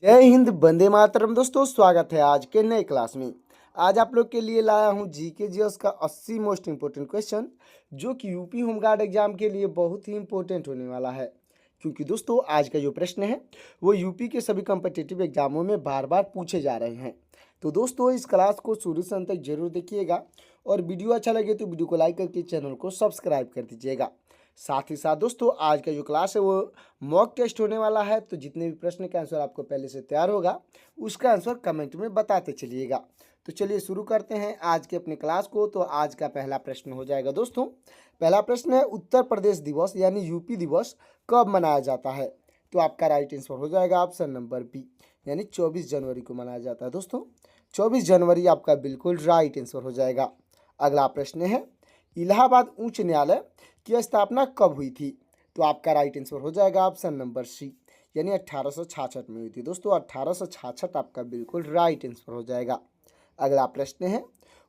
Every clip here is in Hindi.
जय हिंद, वंदे मातरम। दोस्तों, स्वागत है आज के नए क्लास में। आज आप लोग के लिए लाया हूं जीके जीएस का 80 मोस्ट इंपोर्टेंट क्वेश्चन, जो कि यूपी होमगार्ड एग्जाम के लिए बहुत ही इंपॉर्टेंट होने वाला है। क्योंकि दोस्तों, आज का जो प्रश्न है वो यूपी के सभी कॉम्पिटिटिव एग्जामों में बार बार पूछे जा रहे हैं। तो दोस्तों, इस क्लास को शुरू से अंत तक जरूर देखिएगा और वीडियो अच्छा लगे तो वीडियो को लाइक करके चैनल को सब्सक्राइब कर दीजिएगा। साथ ही साथ दोस्तों, आज का जो क्लास है वो मॉक टेस्ट होने वाला है। तो जितने भी प्रश्न का आंसर आपको पहले से तैयार होगा उसका आंसर कमेंट में बताते चलिएगा। तो चलिए शुरू करते हैं आज के अपने क्लास को। तो आज का पहला प्रश्न हो जाएगा दोस्तों। पहला प्रश्न है, उत्तर प्रदेश दिवस यानी यूपी दिवस कब मनाया जाता है? तो आपका राइट आंसर हो जाएगा ऑप्शन नंबर बी, यानी 24 जनवरी को मनाया जाता है। दोस्तों, 24 जनवरी आपका बिल्कुल राइट आंसर हो जाएगा। अगला प्रश्न है, इलाहाबाद उच्च न्यायालय की स्थापना कब हुई थी? तो आपका राइट आंसर हो जाएगा ऑप्शन नंबर सी, यानी 1866 में हुई थी। दोस्तों, 1866 आपका बिल्कुल राइट आंसर हो जाएगा। अगला प्रश्न है,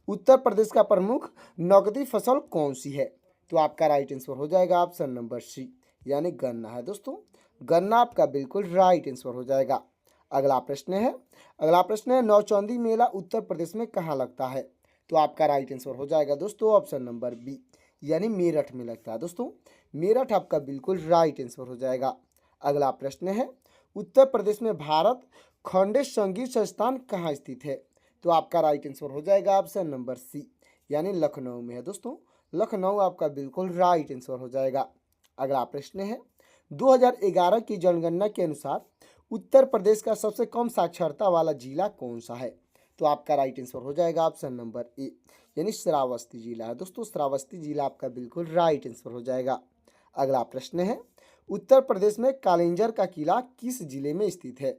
उत्तर प्रदेश का प्रमुख नकदी फसल कौन सी है? तो आपका राइट आंसर हो जाएगा ऑप्शन नंबर सी, यानी गन्ना है। दोस्तों, गन्ना आपका बिल्कुल राइट आंसर हो जाएगा। अगला प्रश्न है नौचंदी मेला उत्तर प्रदेश में कहाँ लगता है? तो आपका राइट आंसर हो जाएगा दोस्तों ऑप्शन नंबर बी, यानी मेरठ में लगता है। दोस्तों, मेरठ आपका बिल्कुल राइट आंसर हो जाएगा। अगला प्रश्न है, उत्तर प्रदेश में भारत खंडेश संगीत संस्थान कहाँ स्थित है? तो आपका राइट आंसर हो जाएगा ऑप्शन नंबर सी, यानी लखनऊ में है। दोस्तों, लखनऊ आपका बिल्कुल राइट आंसर हो जाएगा। अगला प्रश्न है, 2011 की जनगणना के अनुसार उत्तर प्रदेश का सबसे कम साक्षरता वाला जिला कौन सा है? तो आपका राइट आंसर हो जाएगा ऑप्शन नंबर ए, यानी श्रावस्ती जिला है। दोस्तों, श्रावस्ती जिला आपका बिल्कुल राइट आंसर हो जाएगा। अगला प्रश्न है, उत्तर प्रदेश में कालिंजर का किला किस जिले में स्थित है?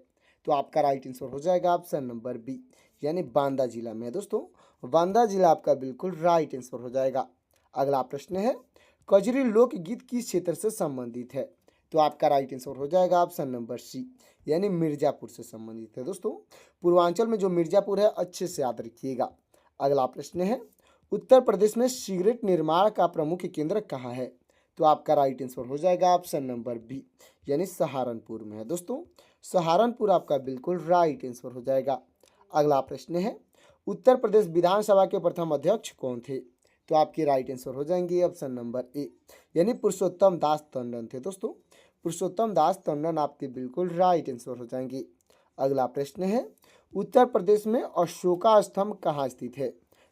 तो आपका राइट आंसर हो जाएगा ऑप्शन नंबर बी, यानी बांदा जिला में है। दोस्तों, बांदा जिला आपका बिल्कुल राइट आंसर हो जाएगा। अगला प्रश्न है, कजरी लोकगीत किस क्षेत्र से संबंधित है? तो आपका राइट आंसर हो जाएगा ऑप्शन नंबर सी, यानी मिर्जापुर से संबंधित है। दोस्तों, पूर्वांचल में जो मिर्जापुर है अच्छे से याद रखिएगा। अगला प्रश्न है, उत्तर प्रदेश में सिगरेट निर्माण का प्रमुख केंद्र कहाँ है? तो आपका राइट आंसर हो जाएगा ऑप्शन नंबर बी, यानी सहारनपुर में है। दोस्तों, सहारनपुर आपका बिल्कुल राइट आंसर हो जाएगा। अगला प्रश्न है, उत्तर प्रदेश विधानसभा के प्रथम अध्यक्ष कौन थे? तो आपके राइट आंसर हो जाएंगे ऑप्शन नंबर ए, यानी पुरुषोत्तम दास टंडन थे। दोस्तों, पुरुषोत्तम दास टंडन आपके बिल्कुल राइट आंसर हो जाएंगे। अगला प्रश्न है, उत्तर प्रदेश में अशोका स्तंभ कहाँ स्थित है?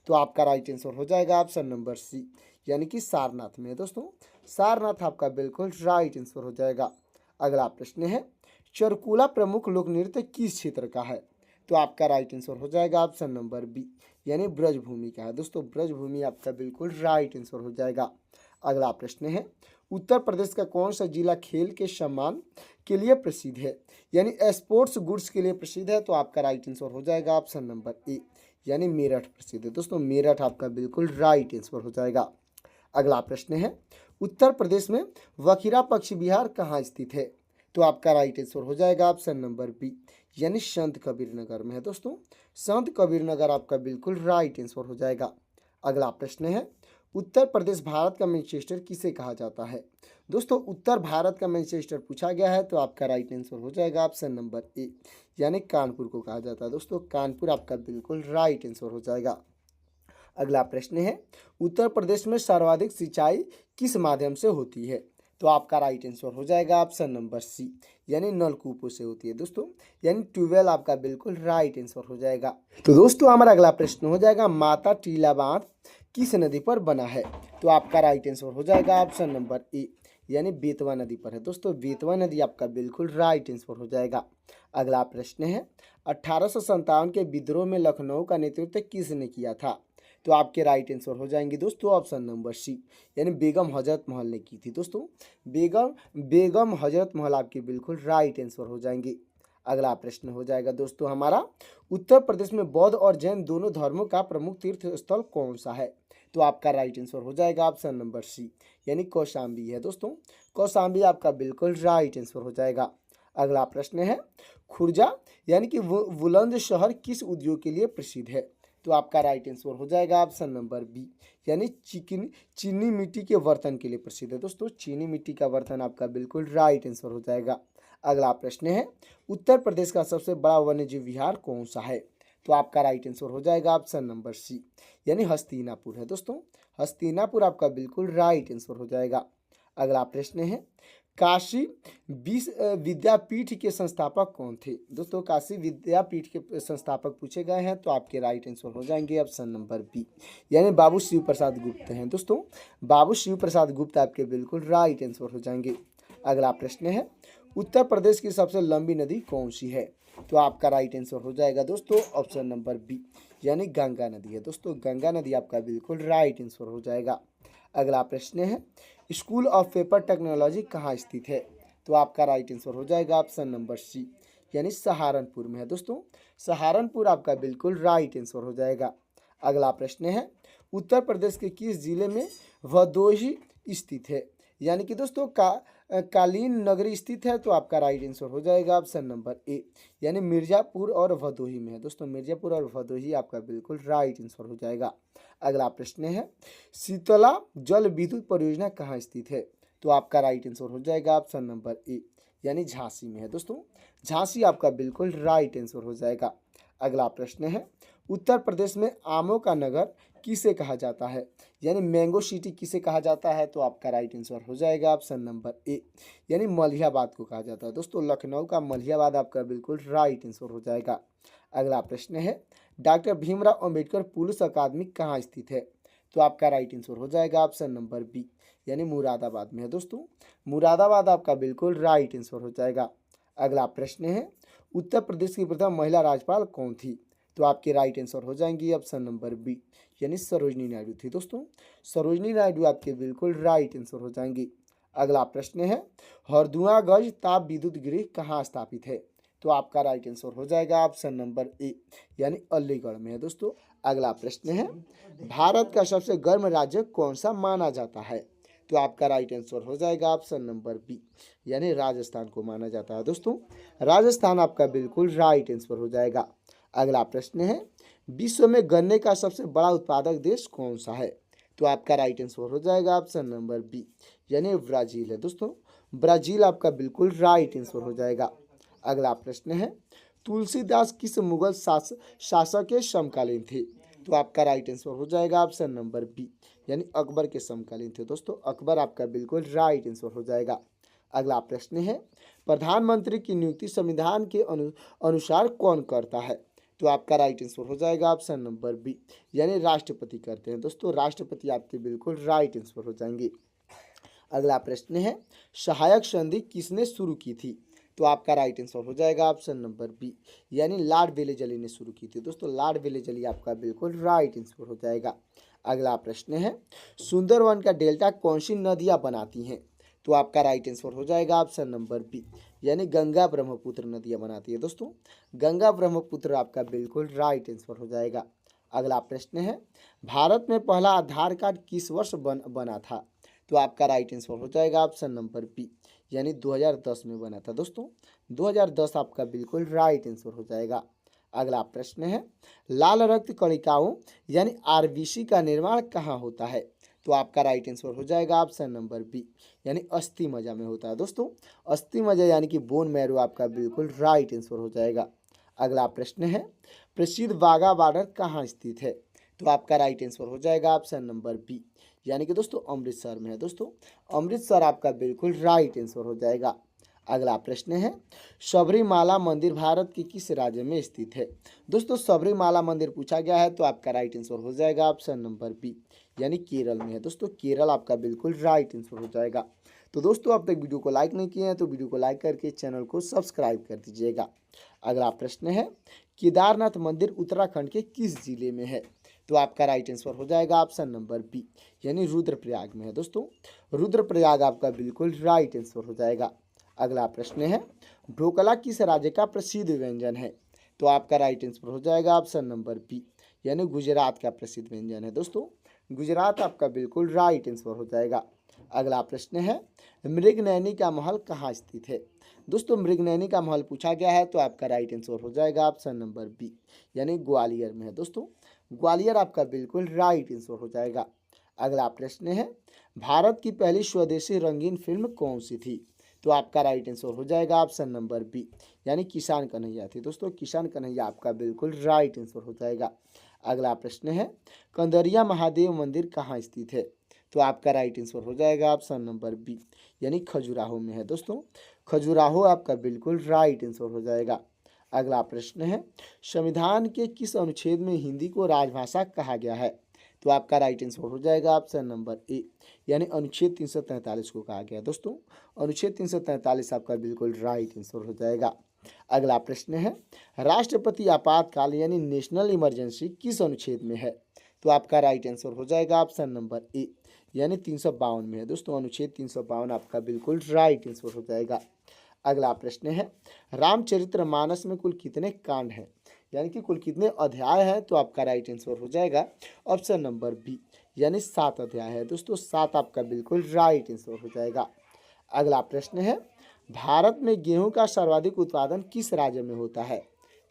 तो आपका राइट आंसर हो जाएगा ऑप्शन नंबर सी, यानी कि सारनाथ में है। दोस्तों, सारनाथ आपका बिल्कुल राइट आंसर हो जाएगा। अगला प्रश्न है, चरकुला प्रमुख लोक नृत्य किस क्षेत्र का है? तो आपका राइट आंसर हो जाएगा ऑप्शन नंबर बी, यानी ब्रजभूमि का है। दोस्तों, ब्रजभूमि आपका बिल्कुल राइट आंसर हो जाएगा। अगला प्रश्न है, उत्तर प्रदेश का कौन सा जिला खेल के सम्मान के लिए प्रसिद्ध है, यानी स्पोर्ट्स गुड्स के लिए प्रसिद्ध है? तो आपका राइट आंसर हो जाएगा ऑप्शन नंबर ए, यानी मेरठ प्रसिद्ध है। दोस्तों, मेरठ आपका बिल्कुल राइट आंसर हो जाएगा। अगला प्रश्न है, उत्तर प्रदेश में वखीरा पक्षी विहार कहाँ स्थित है? तो आपका राइट आंसर हो जाएगा ऑप्शन नंबर बी, यानी संत कबीर नगर में है। दोस्तों, संत कबीर नगर आपका बिल्कुल राइट आंसर हो जाएगा। अगला प्रश्न है, उत्तर प्रदेश भारत का मैनचेस्टर किसे कहा जाता है? दोस्तों, उत्तर भारत का मैनचेस्टर पूछा गया है, तो आपका राइट आंसर हो जाएगा ऑप्शन नंबर ए, यानी कानपुर को कहा जाता है। दोस्तों, कानपुर आपका बिल्कुल राइट आंसर हो जाएगा। अगला प्रश्न है, उत्तर प्रदेश में सर्वाधिक सिंचाई किस माध्यम से होती है? तो आपका राइट आंसर हो जाएगा ऑप्शन नंबर सी, यानी नलकूपों से होती है। दोस्तों, यानी ट्यूबवेल आपका बिल्कुल राइट आंसर हो जाएगा। तो दोस्तों, हमारा अगला प्रश्न हो जाएगा, माता टीला बांध किस नदी पर बना है? तो आपका राइट आंसर हो जाएगा ऑप्शन नंबर ए, यानी बेतवा नदी पर है। दोस्तों, बेतवा नदी आपका बिल्कुल राइट आंसर हो जाएगा। अगला प्रश्न है, 1857 के विद्रोह में लखनऊ का नेतृत्व किसने किया था? तो आपके राइट आंसर हो जाएंगे दोस्तों ऑप्शन नंबर सी, यानी बेगम हजरत महल ने की थी। दोस्तों, बेगम हजरत महल आपके बिल्कुल राइट आंसर हो जाएंगे। अगला प्रश्न हो जाएगा दोस्तों हमारा, उत्तर प्रदेश में बौद्ध और जैन दोनों धर्मों का प्रमुख तीर्थ स्थल कौन सा है? तो आपका राइट आंसर हो जाएगा ऑप्शन नंबर सी, यानी कौशाम्बी है। दोस्तों, कौशाम्बी आपका बिल्कुल राइट आंसर हो जाएगा। अगला प्रश्न है, खुर्जा यानी कि बुलंदशहर किस उद्योग के लिए प्रसिद्ध है? तो आपका राइट आंसर हो जाएगा ऑप्शन नंबर बी, यानी चीनी मिट्टी के बर्तन के लिए प्रसिद्ध है। दोस्तों, चीनी मिट्टी का बर्तन आपका बिल्कुल राइट आंसर हो जाएगा। अगला प्रश्न है, उत्तर प्रदेश का सबसे बड़ा वन्यजीव विहार कौन सा है? तो आपका राइट आंसर हो जाएगा ऑप्शन नंबर सी, यानी हस्तिनापुर है दोस्तों। हस्तिनापुर आपका बिल्कुल राइट आंसर हो जाएगा। अगला प्रश्न है, काशी विद्यापीठ के संस्थापक कौन थे? दोस्तों काशी विद्यापीठ के संस्थापक पूछे गए हैं, तो आपके राइट आंसर हो जाएंगे ऑप्शन नंबर बी, यानी बाबू शिव प्रसाद गुप्त हैं दोस्तों। बाबू शिव प्रसाद गुप्त आपके बिल्कुल राइट आंसर हो जाएंगे। अगला प्रश्न है, उत्तर प्रदेश की सबसे लंबी नदी कौन सी है? तो आपका राइट आंसर हो जाएगा दोस्तों ऑप्शन नंबर बी, यानी गंगा नदी है दोस्तों। गंगा नदी आपका बिल्कुल राइट आंसर हो जाएगा। अगला प्रश्न है, स्कूल ऑफ पेपर टेक्नोलॉजी कहाँ स्थित है? तो आपका राइट आंसर हो जाएगा ऑप्शन नंबर सी, यानी सहारनपुर में है दोस्तों। सहारनपुर आपका बिल्कुल राइट आंसर हो जाएगा। अगला प्रश्न है, उत्तर प्रदेश के किस जिले में भदोही स्थित है? यानी कि दोस्तों कालीन नगरी स्थित है, तो आपका राइट आंसर हो जाएगा ऑप्शन नंबर ए, यानी मिर्जापुर और भदोही में है दोस्तों। मिर्जापुर और भदोही आपका बिल्कुल राइट आंसर हो जाएगा। अगला प्रश्न है, शीतला जल विद्युत परियोजना कहाँ स्थित है? तो आपका राइट आंसर हो जाएगा ऑप्शन नंबर ए, यानी झांसी में है दोस्तों। झांसी आपका बिल्कुल राइट आंसर हो जाएगा। अगला प्रश्न है, उत्तर प्रदेश में आमों का नगर किसे कहा जाता है? यानी मैंगो सिटी किसे कहा जाता है? तो आपका राइट आंसर हो जाएगा ऑप्शन नंबर ए, यानी मलिहाबाद को कहा जाता है दोस्तों। लखनऊ का मलिहाबाद आपका बिल्कुल राइट आंसर हो जाएगा। अगला प्रश्न है, डॉक्टर भीमराव अंबेडकर पुलिस अकादमी कहाँ स्थित है? तो आपका राइट आंसर हो जाएगा ऑप्शन नंबर बी, यानी मुरादाबाद में है दोस्तों। मुरादाबाद आपका बिल्कुल राइट आंसर हो जाएगा। अगला प्रश्न है, उत्तर प्रदेश की प्रथम महिला राज्यपाल कौन थी? तो आपके राइट आंसर हो जाएंगी ऑप्शन नंबर बी, यानी सरोजनी नायडू थी दोस्तों। सरोजनी नायडू आपके बिल्कुल राइट आंसर हो जाएंगी। अगला प्रश्न है, हरदुआगंज ताप विद्युत गृह कहाँ स्थापित है? तो आपका राइट आंसर हो जाएगा ऑप्शन नंबर ए, यानी अलीगढ़ में है दोस्तों। अगला प्रश्न है, भारत का सबसे गर्म राज्य कौन सा माना जाता है? तो आपका राइट आंसर हो जाएगा ऑप्शन नंबर बी, यानी राजस्थान को माना जाता है दोस्तों। राजस्थान आपका बिल्कुल राइट आंसर हो जाएगा। अगला प्रश्न है, विश्व में गन्ने का सबसे बड़ा उत्पादक देश कौन सा है? तो आपका राइट आंसर हो जाएगा ऑप्शन नंबर बी, यानी ब्राजील है दोस्तों। ब्राजील आपका बिल्कुल राइट आंसर हो जाएगा। अगला प्रश्न है, तुलसीदास किस मुगल शासक के समकालीन थे? तो आपका राइट आंसर हो जाएगा ऑप्शन नंबर बी, यानी अकबर के समकालीन थे दोस्तों। अकबर आपका बिल्कुल राइट आंसर हो जाएगा। अगला प्रश्न है, प्रधानमंत्री की नियुक्ति संविधान के अनुसार कौन करता है? तो आपका राइट आंसर हो जाएगा ऑप्शन नंबर बी, यानी राष्ट्रपति करते हैं दोस्तों। राष्ट्रपति आपके बिल्कुल राइट आंसर हो जाएंगे। अगला प्रश्न है, सहायक संधि किसने शुरू की थी? तो आपका राइट आंसर हो जाएगा ऑप्शन नंबर बी, यानी लॉर्ड वेलेजली ने शुरू की थी दोस्तों। लॉर्ड वेलेजली आपका बिल्कुल राइट आंसर हो जाएगा। अगला प्रश्न है, सुंदरवन का डेल्टा कौन सी नदियां बनाती हैं? तो आपका राइट आंसर हो जाएगा ऑप्शन नंबर बी, यानी गंगा ब्रह्मपुत्र नदियां बनाती है दोस्तों। गंगा ब्रह्मपुत्र आपका बिल्कुल राइट आंसर हो जाएगा। अगला प्रश्न है, भारत में पहला आधार कार्ड किस वर्ष बना था? तो आपका राइट आंसर हो जाएगा ऑप्शन नंबर बी, यानी 2010 में बना था दोस्तों। 2010 आपका बिल्कुल राइट आंसर हो जाएगा। अगला प्रश्न है, लाल रक्त कणिकाओं यानी आरबीसी का निर्माण कहाँ होता है? तो आपका राइट आंसर हो जाएगा ऑप्शन नंबर बी, यानी अस्थि मज्जा में होता है दोस्तों। अस्थि मज्जा यानी कि बोन मैरो आपका बिल्कुल राइट आंसर हो जाएगा। अगला प्रश्न है, प्रसिद्ध वाघा बॉर्डर कहाँ स्थित है? तो आपका राइट आंसर हो जाएगा ऑप्शन नंबर बी, यानी कि दोस्तों अमृतसर में है दोस्तों। अमृतसर आपका बिल्कुल राइट आंसर हो जाएगा। अगला प्रश्न है, सबरीमाला मंदिर भारत के किस राज्य में स्थित है? दोस्तों सबरीमाला मंदिर पूछा गया है, तो आपका राइट आंसर हो जाएगा ऑप्शन नंबर बी, यानी केरल में है दोस्तों। केरल आपका बिल्कुल राइट आंसर हो जाएगा। तो दोस्तों अब तक वीडियो को लाइक नहीं किए हैं तो वीडियो को लाइक करके चैनल को सब्सक्राइब कर दीजिएगा। अगला प्रश्न है, केदारनाथ मंदिर उत्तराखंड के किस जिले में है? तो आपका राइट आंसर हो जाएगा ऑप्शन नंबर बी, यानी रुद्रप्रयाग में है दोस्तों। रुद्रप्रयाग आपका बिल्कुल राइट आंसर हो जाएगा। अगला प्रश्न है, ढोकला किस राज्य का प्रसिद्ध व्यंजन है? तो आपका राइट आंसर हो जाएगा ऑप्शन नंबर बी, यानी गुजरात का प्रसिद्ध व्यंजन है दोस्तों। गुजरात आपका बिल्कुल राइट आंसर हो जाएगा। अगला प्रश्न है, मृगनयनी का महल कहाँ स्थित है? दोस्तों मृगनयनी का महल पूछा गया है, तो आपका राइट आंसर हो जाएगा ऑप्शन नंबर बी, यानी ग्वालियर में है दोस्तों। ग्वालियर आपका बिल्कुल राइट आंसर हो जाएगा। अगला प्रश्न है, भारत की पहली स्वदेशी रंगीन फिल्म कौन सी थी? तो आपका राइट आंसर हो जाएगा ऑप्शन नंबर बी, यानी किसान कन्हैया थे। दोस्तों किसान कन्हैया आपका बिल्कुल राइट आंसर हो जाएगा। अगला प्रश्न है, कंदरिया महादेव मंदिर कहाँ स्थित है? तो आपका राइट आंसर हो जाएगा ऑप्शन नंबर बी, यानी खजुराहो में है। दोस्तों खजुराहो आपका बिल्कुल राइट आंसर हो जाएगा। अगला प्रश्न है, संविधान के किस अनुच्छेद में हिंदी को राजभाषा कहा गया है? तो आपका राइट आंसर हो जाएगा ऑप्शन नंबर ए, यानी अनुच्छेद 343 को कहा गया। दोस्तों अनुच्छेद 343 आपका बिल्कुल राइट आंसर हो जाएगा। अगला प्रश्न है, राष्ट्रपति आपातकाल यानी नेशनल इमरजेंसी किस अनुच्छेद में है? तो आपका राइट आंसर हो जाएगा ऑप्शन नंबर ए, यानी 352 में है। दोस्तों अनुच्छेद 352 आपका बिल्कुल राइट आंसर हो जाएगा। अगला प्रश्न है, रामचरितमानस में कुल कितने कांड हैं, यानी कि कुल कितने अध्याय हैं? तो आपका राइट आंसर हो जाएगा ऑप्शन नंबर बी, यानी 7 अध्याय है। दोस्तों 7 आपका बिल्कुल राइट आंसर हो जाएगा। अगला प्रश्न है, भारत में गेहूं का सर्वाधिक उत्पादन किस राज्य में होता है?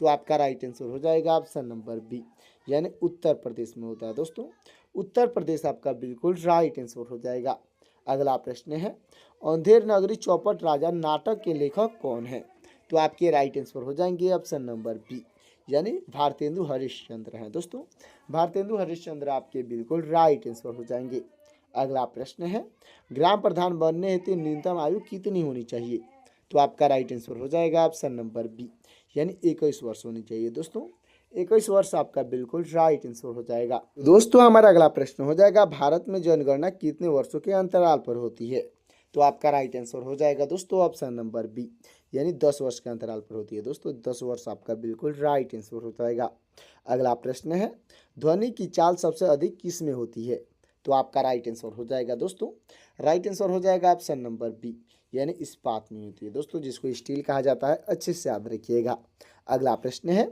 तो आपका राइट आंसर हो जाएगा ऑप्शन नंबर बी, यानी उत्तर प्रदेश में होता है। दोस्तों उत्तर प्रदेश आपका बिल्कुल राइट आंसर हो जाएगा। अगला प्रश्न है, अंधेर नगरी चौपट राजा नाटक के लेखक कौन है? तो आपके राइट आंसर हो जाएंगे ऑप्शन नंबर बी, यानी भारतेंदु हरिश्चंद्र हैं। दोस्तों भारतेंदु हरिश्चंद्र आपके बिल्कुल राइट आंसर हो जाएंगे। अगला प्रश्न है, ग्राम प्रधान बनने हेतु न्यूनतम आयु कितनी होनी चाहिए? तो आपका राइट आंसर हो जाएगा ऑप्शन नंबर बी, यानी 21 वर्ष होनी चाहिए। दोस्तों 21 वर्ष आपका बिल्कुल राइट आंसर हो जाएगा। दोस्तों हमारा अगला प्रश्न हो जाएगा, भारत में जनगणना कितने वर्षों के अंतराल पर होती है? तो आपका राइट आंसर हो जाएगा दोस्तों ऑप्शन नंबर बी, यानी 10 वर्ष के अंतराल पर होती है। दोस्तों 10 वर्ष आपका बिल्कुल राइट आंसर हो जाएगा। अगला प्रश्न है, ध्वनि की चाल सबसे अधिक किस में होती है? तो आपका राइट आंसर हो जाएगा दोस्तों, राइट आंसर हो जाएगा ऑप्शन नंबर बी, यानी इस्पात में होती है। दोस्तों जिसको स्टील कहा जाता है, अच्छे से याद रखिएगा। अगला प्रश्न है,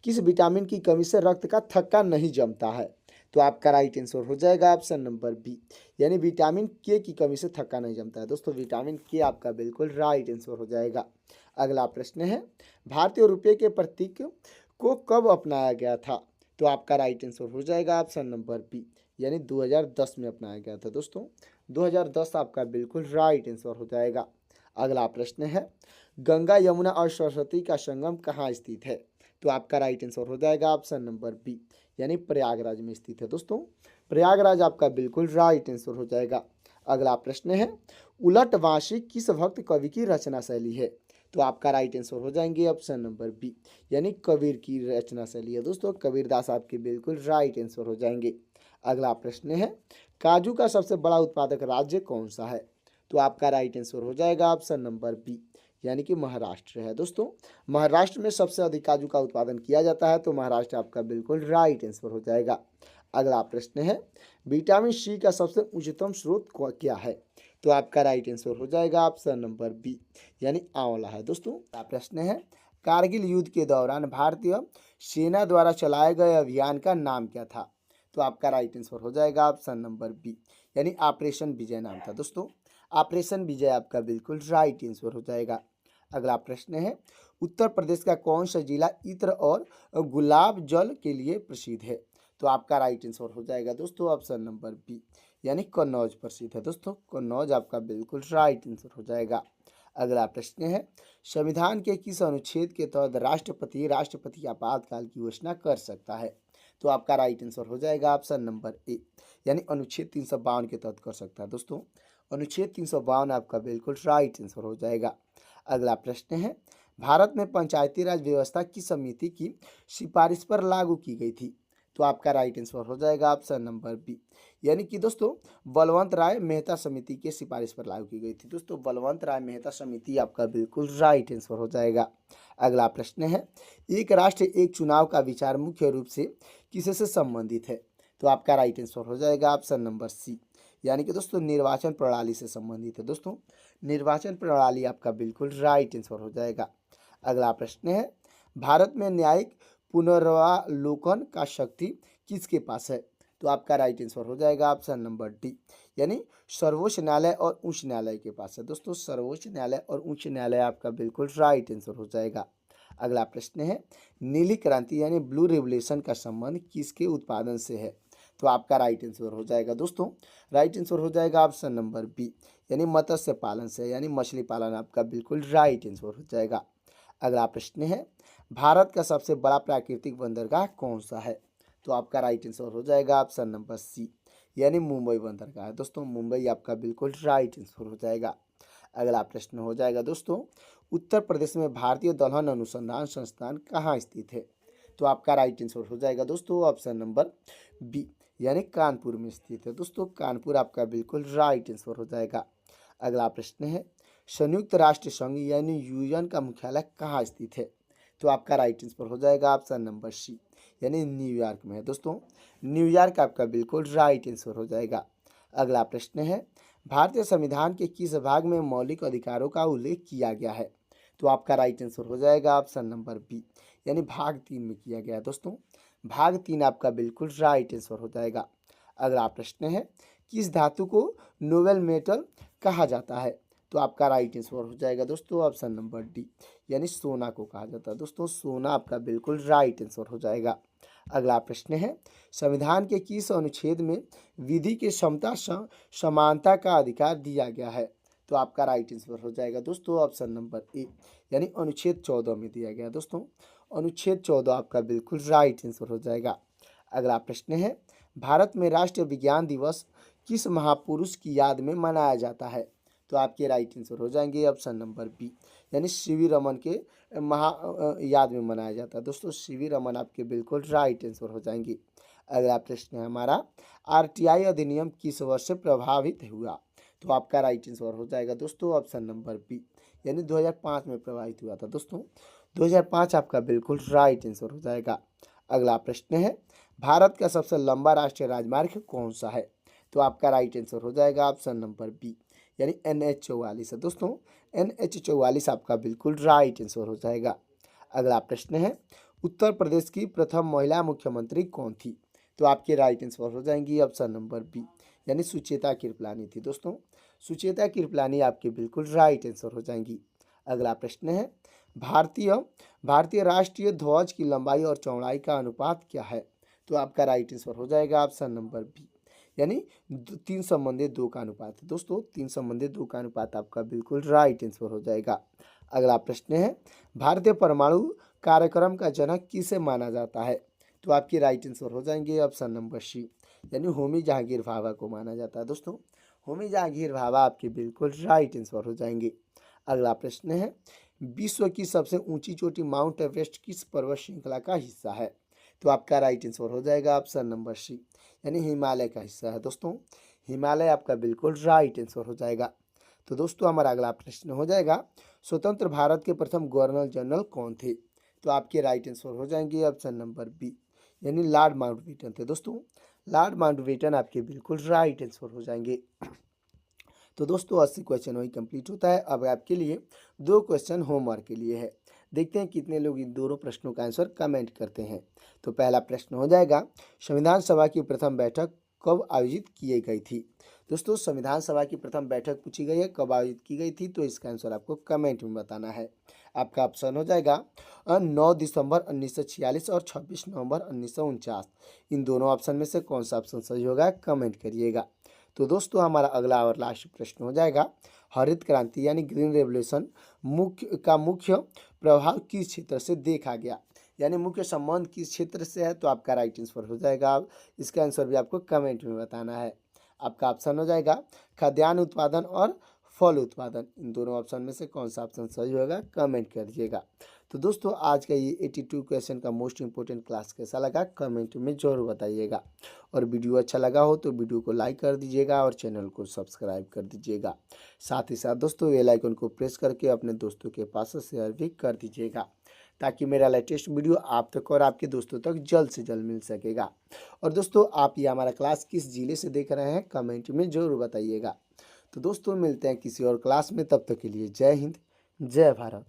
किस विटामिन की कमी से रक्त का थक्का नहीं जमता है? तो आपका राइट आंसर हो जाएगा ऑप्शन नंबर बी, यानी विटामिन के की कमी से थक्का नहीं जमता है। दोस्तों विटामिन के आपका बिल्कुल राइट आंसर हो जाएगा। अगला प्रश्न है, भारतीय रुपये के प्रतीक को कब अपनाया गया था? तो आपका राइट आंसर हो जाएगा ऑप्शन नंबर बी, यानी 2010 में अपनाया गया था। दोस्तों 2010 आपका बिल्कुल राइट आंसर हो जाएगा। अगला प्रश्न है, गंगा यमुना और सरस्वती का संगम कहाँ स्थित है? तो आपका राइट आंसर हो जाएगा ऑप्शन नंबर बी, यानी प्रयागराज में स्थित है। दोस्तों प्रयागराज आपका बिल्कुल राइट आंसर हो जाएगा। अगला प्रश्न है, उलट वार्षिक किस भक्त कवि की रचना शैली है? तो आपका राइट आंसर हो जाएंगे ऑप्शन नंबर बी, यानी कबीर की रचना शैली है। दोस्तों कबीरदास आपके बिल्कुल राइट आंसर हो जाएंगे। अगला प्रश्न है, काजू का सबसे बड़ा उत्पादक राज्य कौन सा है? तो आपका राइट आंसर हो जाएगा ऑप्शन नंबर बी, यानी कि महाराष्ट्र है। दोस्तों महाराष्ट्र में सबसे अधिक काजू का उत्पादन किया जाता है, तो महाराष्ट्र आपका बिल्कुल राइट आंसर हो जाएगा। अगला प्रश्न है, विटामिन सी का सबसे उच्चतम स्रोत क्या है? तो आपका राइट आंसर हो जाएगा ऑप्शन नंबर बी, यानी आंवला है। दोस्तों अगला प्रश्न है, कारगिल युद्ध के दौरान भारतीय सेना द्वारा चलाए गए अभियान का नाम क्या था? तो आपका राइट आंसर हो जाएगा ऑप्शन नंबर बी, यानी ऑपरेशन विजय नाम था। दोस्तों ऑपरेशन विजय आपका बिल्कुल राइट आंसर हो जाएगा। अगला प्रश्न है, उत्तर प्रदेश का कौन सा जिला इत्र और गुलाब जल के लिए प्रसिद्ध है? तो आपका राइट आंसर हो जाएगा दोस्तों ऑप्शन नंबर बी, यानी कन्नौज प्रसिद्ध है। दोस्तों कन्नौज आपका बिल्कुल राइट आंसर हो जाएगा। अगला प्रश्न है, संविधान के किस अनुच्छेद के तहत राष्ट्रपति आपातकाल की घोषणा कर सकता है? तो आपका राइट आंसर हो जाएगा ऑप्शन नंबर ए, यानी अनुच्छेद 352 के तहत कर सकता है। दोस्तों अनुच्छेद 352 आपका बिल्कुल राइट आंसर हो जाएगा। अगला प्रश्न है, भारत में पंचायती राज व्यवस्था किस समिति की सिफारिश पर लागू की गई थी? तो आपका राइट आंसर हो जाएगा ऑप्शन नंबर बी, यानी कि दोस्तों बलवंत राय मेहता समिति के सिफारिश पर लागू की गई थी। दोस्तों बलवंत राय मेहता समिति आपका बिल्कुल राइट आंसर हो जाएगा। अगला प्रश्न है, एक राष्ट्र एक चुनाव का विचार मुख्य रूप से किससे संबंधित है? तो आपका राइट आंसर हो जाएगा ऑप्शन नंबर सी, यानी कि दोस्तों निर्वाचन प्रणाली से संबंधित है। दोस्तों निर्वाचन प्रणाली आपका बिल्कुल राइट आंसर हो जाएगा। अगला प्रश्न है, भारत में न्यायिक पुनर्वालोकन का शक्ति किसके पास है? तो आपका राइट आंसर हो जाएगा ऑप्शन नंबर डी, यानी सर्वोच्च न्यायालय और उच्च न्यायालय के पास है। दोस्तों सर्वोच्च न्यायालय और उच्च न्यायालय आपका बिल्कुल राइट आंसर हो जाएगा। अगला प्रश्न है, नीली क्रांति यानी ब्लू रिवोल्यूशन का संबंध किसके उत्पादन से है? तो आपका राइट आंसर हो जाएगा दोस्तों, राइट आंसर हो जाएगा ऑप्शन नंबर बी, यानी मत्स्य पालन से, यानी मछली पालन आपका बिल्कुल राइट आंसर हो जाएगा। अगला प्रश्न है, भारत का सबसे बड़ा प्राकृतिक बंदरगाह कौन सा है? तो आपका राइट आंसर हो जाएगा ऑप्शन नंबर सी, यानी मुंबई बंदरगाह है दोस्तों, मुंबई आपका बिल्कुल राइट आंसर हो जाएगा। अगला प्रश्न हो जाएगा दोस्तों, उत्तर प्रदेश में भारतीय दलहन अनुसंधान संस्थान कहाँ स्थित है? तो आपका राइट आंसर हो जाएगा दोस्तों ऑप्शन नंबर बी, यानी कानपुर में स्थित है दोस्तों, कानपुर आपका बिल्कुल राइट आंसर हो जाएगा। अगला प्रश्न है, संयुक्त राष्ट्र संघ यानी यूएन का मुख्यालय कहाँ स्थित है? तो आपका राइट आंसर हो जाएगा ऑप्शन नंबर सी, यानी न्यूयॉर्क में है दोस्तों, न्यूयॉर्क आपका बिल्कुल राइट आंसर हो जाएगा। अगला प्रश्न है, भारतीय संविधान के किस भाग में मौलिक अधिकारों का उल्लेख किया गया है? तो आपका राइट आंसर हो जाएगा ऑप्शन नंबर बी, यानी भाग 3 में किया गया है दोस्तों, भाग 3 आपका बिल्कुल राइट आंसर हो जाएगा। अगला प्रश्न है, किस धातु को नोबेल मेटल कहा जाता है? तो आपका राइट आंसर हो जाएगा दोस्तों ऑप्शन नंबर डी, यानी सोना को कहा जाता है दोस्तों, सोना आपका बिल्कुल राइट आंसर हो जाएगा। अगला प्रश्न है, संविधान के किस अनुच्छेद में विधि की समता समानता का अधिकार दिया गया है? तो आपका राइट आंसर हो जाएगा दोस्तों ऑप्शन नंबर ए, यानी अनुच्छेद 14 में दिया गया दोस्तों, अनुच्छेद 14 आपका बिल्कुल राइट आंसर हो जाएगा। अगला प्रश्न है, भारत में राष्ट्रीय विज्ञान दिवस किस महापुरुष की याद में मनाया जाता है? तो आपके राइट आंसर हो जाएंगे ऑप्शन नंबर बी, यानी सीवी रमन के याद में मनाया जाता है दोस्तों, सीवी रमन आपके बिल्कुल राइट आंसर हो जाएंगे। अगला प्रश्न है हमारा, आरटीआई अधिनियम किस वर्ष से प्रभावित हुआ? तो आपका राइट आंसर हो जाएगा दोस्तों ऑप्शन नंबर बी, यानी 2005 में प्रभावित हुआ था दोस्तों, 2005 आपका बिल्कुल राइट आंसर हो जाएगा। अगला प्रश्न है, भारत का सबसे लंबा राष्ट्रीय राजमार्ग कौन सा है? तो आपका राइट आंसर हो जाएगा ऑप्शन नंबर बी, यानी NH 44 है दोस्तों, NH 44 आपका बिल्कुल राइट आंसर हो जाएगा। अगला प्रश्न है, उत्तर प्रदेश की प्रथम महिला मुख्यमंत्री कौन थी? तो आपके राइट आंसर हो जाएंगी ऑप्शन नंबर बी, यानी सुचेता कृपलानी थी दोस्तों, सुचेता कृपलानी आपके बिल्कुल राइट आंसर हो जाएंगी। अगला प्रश्न है, भारतीय राष्ट्रीय ध्वज की लंबाई और चौड़ाई का अनुपात क्या है? तो आपका राइट आंसर हो जाएगा ऑप्शन नंबर बी, यानी 3:2 का अनुपात है दोस्तों, 3:2 का अनुपात आपका बिल्कुल राइट आंसर हो जाएगा। अगला प्रश्न है, भारतीय परमाणु कार्यक्रम का जनक किसे माना जाता है? तो आपके राइट आंसर हो जाएंगे ऑप्शन नंबर सी, यानी होमी जहांगीर भाभा को माना जाता है दोस्तों, होमी जहांगीर भाभा आपके बिल्कुल राइट आंसर हो जाएंगे। अगला प्रश्न है, विश्व की सबसे ऊंची चोटी माउंट एवरेस्ट किस पर्वत श्रृंखला का हिस्सा है? तो आपका राइट आंसर हो जाएगा ऑप्शन नंबर सी, यानी हिमालय का हिस्सा है दोस्तों, हिमालय आपका बिल्कुल राइट आंसर हो जाएगा। तो दोस्तों हमारा अगला प्रश्न हो जाएगा, स्वतंत्र भारत के प्रथम गवर्नर जनरल कौन थे? तो आपके राइट आंसर हो जाएंगे ऑप्शन नंबर बी, यानी लॉर्ड माउंटबेटन थे दोस्तों, लॉर्ड माउंटबेटन आपके बिल्कुल राइट आंसर हो जाएंगे। तो दोस्तों 80 क्वेश्चन वही कंप्लीट होता है। अब आपके लिए 2 क्वेश्चन होमवर्क के लिए है, देखते हैं कितने लोग इन दोनों प्रश्नों का आंसर कमेंट करते हैं। तो पहला प्रश्न हो जाएगा, संविधान सभा की प्रथम बैठक कब आयोजित की गई थी? दोस्तों संविधान सभा की प्रथम बैठक पूछी गई है, कब आयोजित की गई थी? तो इसका आंसर आपको कमेंट में बताना है। आपका ऑप्शन हो जाएगा 9 दिसंबर 1946 और 26 नवंबर 1949, इन दोनों ऑप्शन में से कौन सा ऑप्शन सही होगा कमेंट करिएगा। तो दोस्तों हमारा अगला और लास्ट प्रश्न हो जाएगा, हरित क्रांति यानी ग्रीन रेवोल्यूशन मुख्य प्रभाव किस क्षेत्र से देखा गया, यानी मुख्य संबंध किस क्षेत्र से है? तो आपका राइट आंसर हो जाएगा, इसका आंसर भी आपको कमेंट में बताना है। आपका ऑप्शन हो जाएगा खाद्यान्न उत्पादन और फल उत्पादन, इन दोनों ऑप्शन में से कौन सा ऑप्शन सही होगा कमेंट कर दीजिएगा। तो दोस्तों आज का ये 82 क्वेश्चन का मोस्ट इंपोर्टेंट क्लास कैसा लगा कमेंट में जरूर बताइएगा, और वीडियो अच्छा लगा हो तो वीडियो को लाइक कर दीजिएगा और चैनल को सब्सक्राइब कर दीजिएगा। साथ ही साथ दोस्तों बेल आइकन को प्रेस करके अपने दोस्तों के पास शेयर भी कर दीजिएगा, ताकि मेरा लेटेस्ट वीडियो आप तक और आपके दोस्तों तक जल्द से जल्द मिल सकेगा। और दोस्तों आप ये हमारा क्लास किस जिले से देख रहे हैं कमेंट में जरूर बताइएगा। तो दोस्तों मिलते हैं किसी और क्लास में, तब तक के लिए जय हिंद जय भारत।